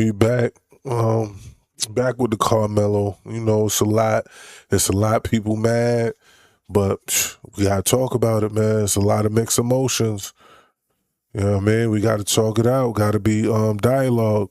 We back. Back with the Karmelo. You know, it's a lot. It's a lot. People mad, but we gotta talk about it, man. It's a lot of mixed emotions. You know what I mean? We gotta talk it out. Gotta be dialogue.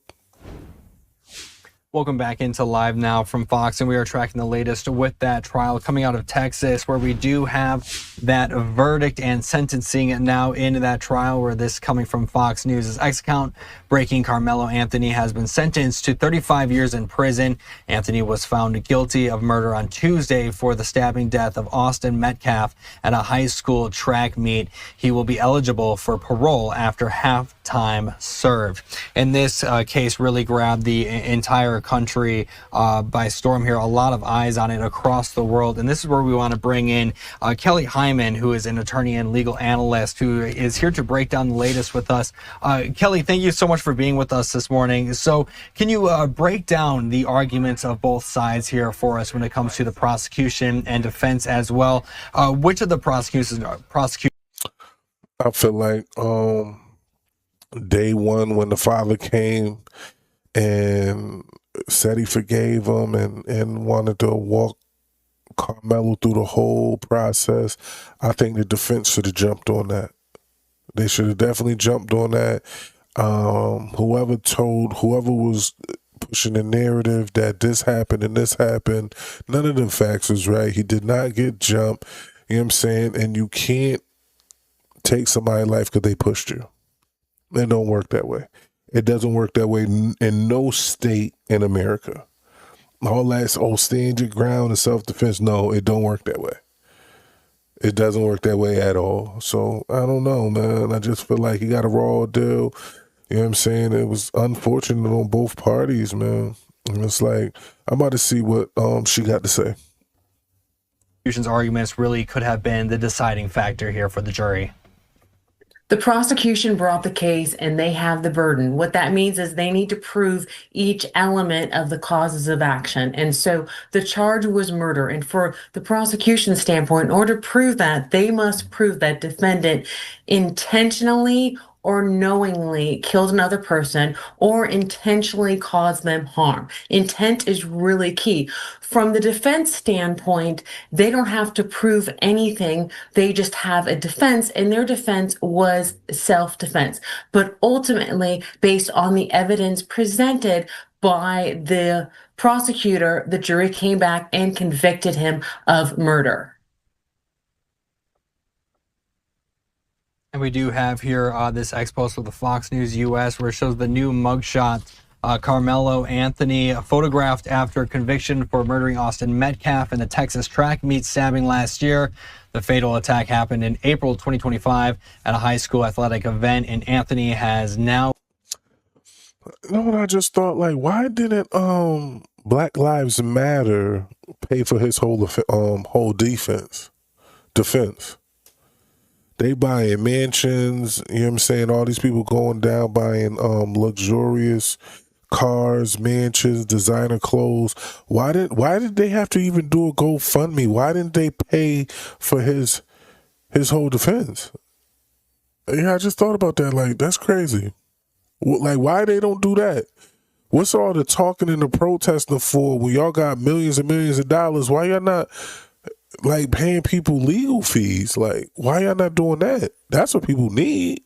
Welcome back into Live Now from Fox, and we are tracking the latest with that trial coming out of Texas, where we do have that verdict and sentencing now into that trial, where this coming from Fox News' X account breaking. Karmelo Anthony has been sentenced to 35 years in prison. Anthony was found guilty of murder on Tuesday for the stabbing death of Austin Metcalf at a high school track meet. He will be eligible for parole after half time served. And this case really grabbed the entire country by storm here. A lot of eyes on it across the world. And this is where we want to bring in Kelly Hyman, who is an attorney and legal analyst, who is here to break down the latest with us. Kelly, thank you so much for being with us this morning. So can you break down the arguments of both sides here for us when it comes to the prosecution and defense as well? Which of the prosecutions I feel like day one, when the father came and said he forgave him and wanted to walk Karmelo through the whole process, I think the defense should have jumped on that. They should have definitely jumped on that. Whoever was pushing the narrative that this happened and this happened, none of the facts was right. He did not get jumped. You know what I'm saying? And you can't take somebody's life because they pushed you. It don't work that way. It doesn't work that way in no state in America. All that, stand your ground and self-defense. No, it don't work that way. It doesn't work that way at all. So I don't know, man. I just feel like he got a raw deal. You know what I'm saying? It was unfortunate on both parties, man. And it's like, I'm about to see what she got to say. prosecution's arguments really could have been the deciding factor here for the jury? The prosecution brought the case and they have the burden. What that means is they need to prove each element of the causes of action. And so the charge was murder. And for the prosecution standpoint, in order to prove that, they must prove that defendant intentionally or knowingly killed another person or intentionally caused them harm. Intent is really key. From the defense standpoint, they don't have to prove anything. They just have a defense, and their defense was self-defense. But ultimately, based on the evidence presented by the prosecutor, the jury came back and convicted him of murder. And we do have here this X-Post with the Fox News US, where it shows the new mugshot. Karmelo Anthony, photographed after conviction for murdering Austin Metcalf in the Texas track meet stabbing last year. The fatal attack happened in April 2025 at a high school athletic event, and Anthony has now... You know what I just thought? Like, why didn't Black Lives Matter pay for his whole defense? They buying mansions, you know what I'm saying? All these people going down buying luxurious cars, mansions, designer clothes. Why did they have to even do a GoFundMe? Why didn't they pay for his whole defense? Yeah, I just thought about that. Like, that's crazy. Like, why they don't do that? What's all the talking and the protesting for when y'all got millions and millions of dollars? Why y'all not like paying people legal fees? Like, why y'all not doing that? That's what people need.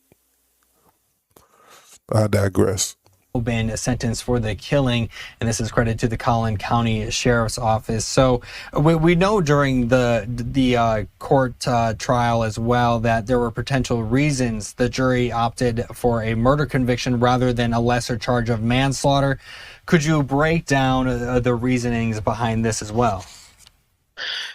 I digress. Been sentenced for the killing, and this is credit to the Collin County Sheriff's Office. So we know during the court trial as well that there were potential reasons the jury opted for a murder conviction rather than a lesser charge of manslaughter. Could you break down the reasonings behind this as well?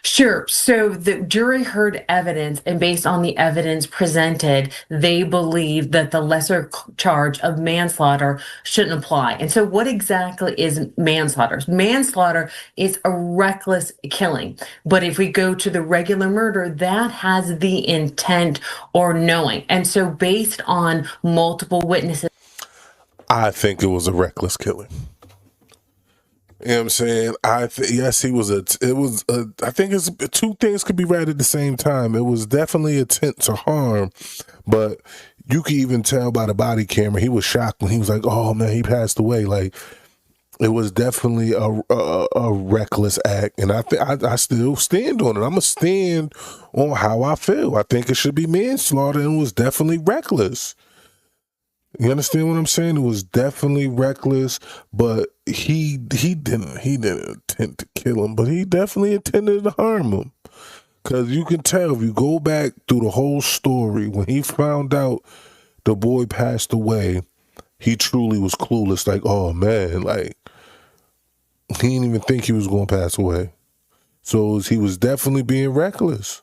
Sure. So the jury heard evidence, and based on the evidence presented, they believe that the lesser charge of manslaughter shouldn't apply. And so what exactly is manslaughter? Manslaughter is a reckless killing. But if we go to the regular murder, that has the intent or knowing. And so based on multiple witnesses, I think it was a reckless killing. You know what I'm saying? Yes, he was I think it's two things could be read at the same time. It was definitely intent to harm, but you could even tell by the body camera, he was shocked when he was like, oh man, he passed away. Like, it was definitely a reckless act, and I still stand on it. I'm gonna stand on how I feel. I think it should be manslaughter, and it was definitely reckless. You understand what I'm saying? It was definitely reckless, but he didn't intend to kill him, but he definitely intended to harm him. Cause you can tell if you go back through the whole story, when he found out the boy passed away, he truly was clueless. Like, oh man, like, he didn't even think he was going to pass away. So he was definitely being reckless.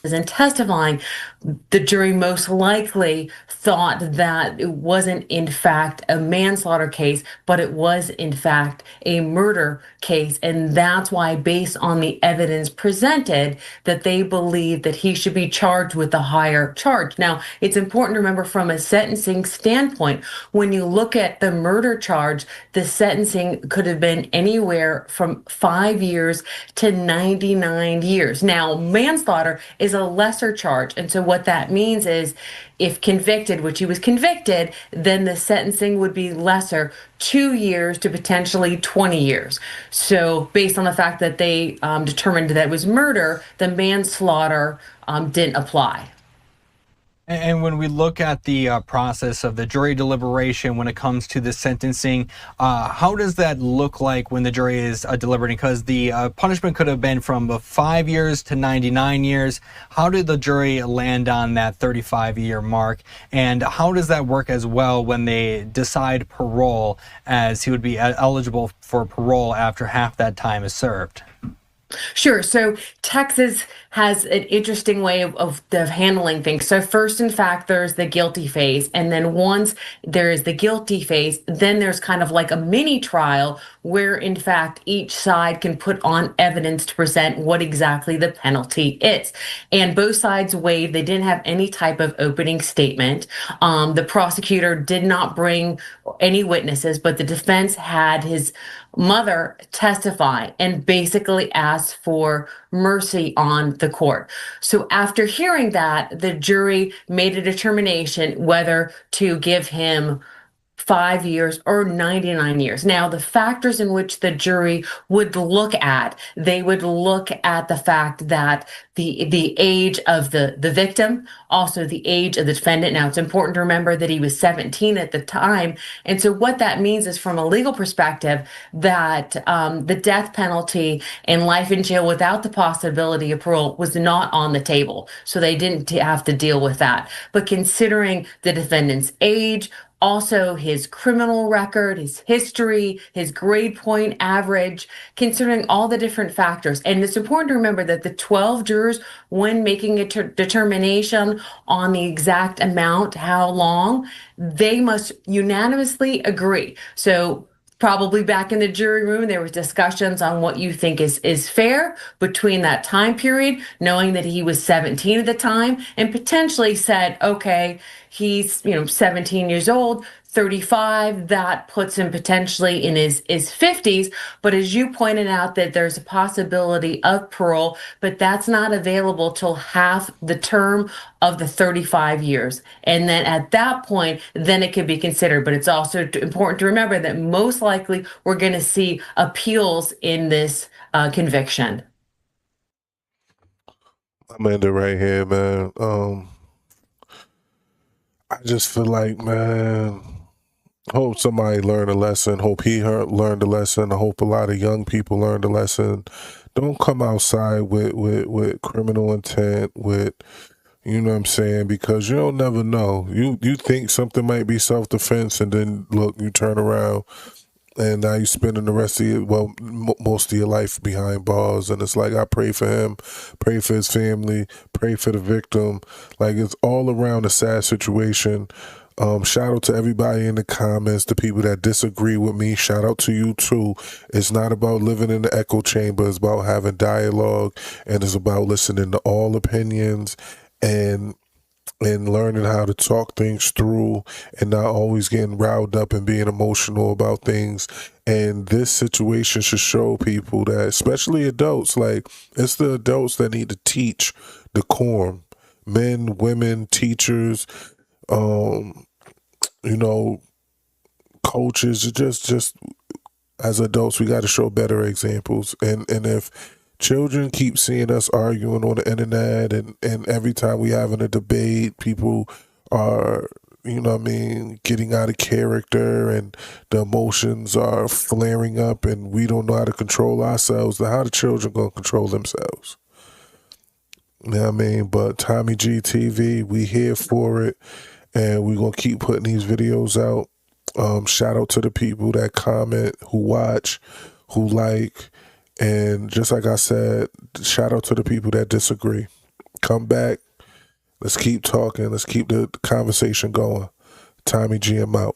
And testifying, the jury most likely thought that it wasn't in fact a manslaughter case, but it was in fact a murder case. And that's why, based on the evidence presented, that they believe that he should be charged with a higher charge. Now, it's important to remember from a sentencing standpoint, when you look at the murder charge, the sentencing could have been anywhere from 5 years to 99 years. Now, manslaughter is a lesser charge. And so what that means is, if convicted, which he was convicted, then the sentencing would be lesser, 2 years to potentially 20 years. So based on the fact that they determined that it was murder, the manslaughter didn't apply. And when we look at the process of the jury deliberation when it comes to the sentencing, how does that look like when the jury is deliberating? Because the punishment could have been from 5 years to 99 years. How did the jury land on that 35-year mark? And how does that work as well when they decide parole, as he would be eligible for parole after half that time is served? Sure. So Texas has an interesting way of handling things. So first, in fact, there's the guilty phase. And then once there is the guilty phase, then there's kind of like a mini trial where, in fact, each side can put on evidence to present what exactly the penalty is. And both sides waived. They didn't have any type of opening statement. The prosecutor did not bring any witnesses, but the defense had his mother testify and basically ask for mercy on the court. So after hearing that, the jury made a determination whether to give him 5 years or 99 years. Now, the factors in which the jury would look at, they would look at the fact that the age of the victim, also the age of the defendant. Now, it's important to remember that he was 17 at the time. And so what that means is, from a legal perspective, that the death penalty and life in jail without the possibility of parole was not on the table. So they didn't have to deal with that. But considering the defendant's age, also his criminal record, his history, his grade point average, considering all the different factors. And it's important to remember that the 12 jurors, when making a determination on the exact amount, how long, they must unanimously agree. So probably back in the jury room, there was discussions on what you think is fair between that time period, knowing that he was 17 at the time, and potentially said, okay, he's 17 years old, 35, that puts him potentially in his 50s. But as you pointed out, that there's a possibility of parole, but that's not available till half the term of the 35 years. And then at that point, then it could be considered. But it's also important to remember that most likely we're going to see appeals in this conviction. I'm in it right here, man. I just feel like, man, hope somebody learned a lesson. Hope he learned a lesson. I hope a lot of young people learned a lesson. Don't come outside with criminal intent, with, you know what I'm saying, because you'll never know. You think something might be self-defense, and then look, you turn around and now you're spending the rest of your, most of your life behind bars. And it's like, I pray for him, pray for his family, pray for the victim. Like, it's all around a sad situation. Shout out to everybody in the comments, the people that disagree with me. Shout out to you too. It's not about living in the echo chamber. It's about having dialogue, and it's about listening to all opinions and learning how to talk things through, and not always getting riled up and being emotional about things. And this situation should show people that, especially adults, like, it's the adults that need to teach decorum. men, women, teachers, you know, coaches, just as adults, we got to show better examples. And if children keep seeing us arguing on the internet, and every time we having a debate, people are, you know what I mean, getting out of character, and the emotions are flaring up, and we don't know how to control ourselves, then how the children going to control themselves? You know what I mean? But Tommy G TV, we here for it, and we're going to keep putting these videos out. Shout out to the people that comment, who watch, who like, and just like I said, shout out to the people that disagree. Come back. Let's keep talking. Let's keep the conversation going. Tommy G, I'm out.